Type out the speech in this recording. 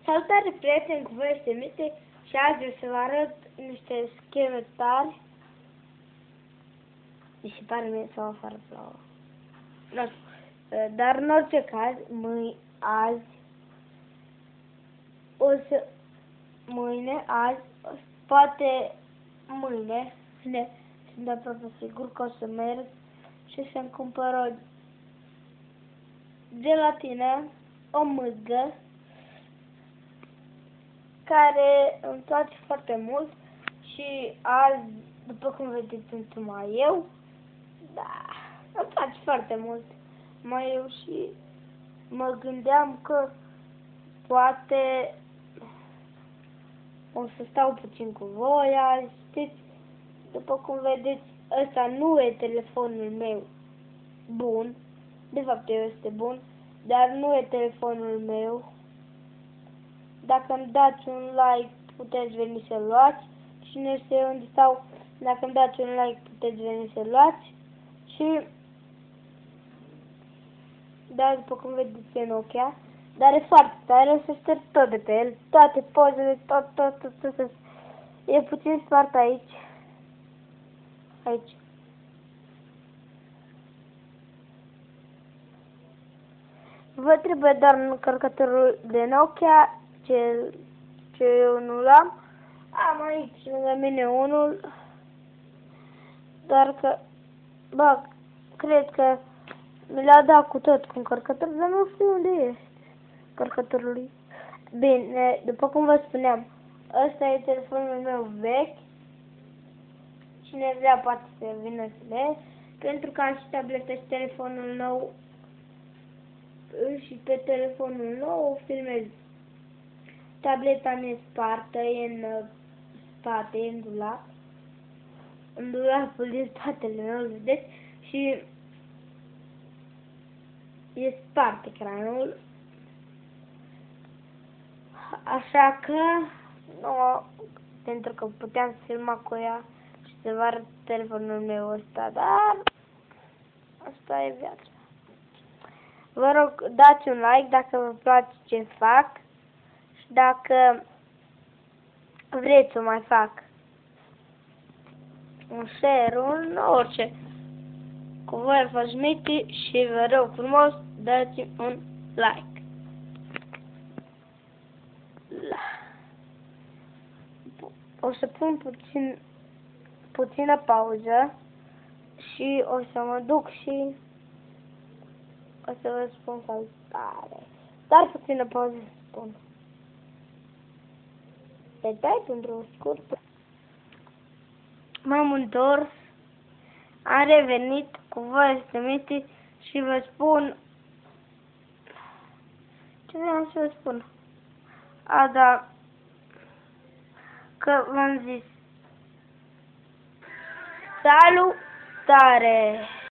Salutare, prieteni, cu voi este Mite și azi o să vă arăt niște scheme tari. Mi se pare mie sau afară plouă. Nu știu. Dar în orice caz, azi, poate mâine, sunt aproape sigur că o să merg și să-mi cumpăr o gelatină, o mâzgă, care îmi place foarte mult și azi, după cum vedeți, sunt mai eu. Da, îmi place foarte mult mai eu și mă gândeam că poate o să stau puțin cu voi azi, știți? După cum vedeți, ăsta nu e telefonul meu bun, de fapt eu este bun, dar nu e telefonul meu. Dacă îmi dați un like, puteți veni să-l luați. Și nu știu unde stau, dacă îmi dați un like, puteți veni să-l luați. Și da, după cum vedeți, e Nokia, dar e foarte tare, o să șterg tot de pe el, toate pozele, tot. E puțin spart aici. Vă trebuie doar încărcătorul de Nokia, ce eu nu l-am. Am aici lângă mine unul, doar că, cred că mi l-a dat cu tot cu încărcător, dar nu știu unde este încărcătorul lui. Bine, după cum vă spuneam, ăsta e telefonul meu vechi. Cine vrea poate să vină să le, pentru că am și tabletă și telefonul nou. Și pe telefonul nou filmez. Tableta mi-e spartă, e în spate, e în dulap. În dulapul din spatele meu, vedeți? Și e spart ecranul. Așa că, nu, pentru că puteam filma cu ea și să vă arăt telefonul meu ăsta, dar asta e viața. Vă rog, dați un like dacă vă place ce fac și dacă vreți să mai fac un share, orice. Cu voi a fost Miti și vă rog frumos, dați un like. O să pun puțină pauză și o să mă duc și o să vă spun salutare. Dar puțină pauză să spun. Detai pentru scurt. M-am întors, am revenit, cu voi este Miti și vă spun ce vreau să vă spun. Da, că v-am zis salutare!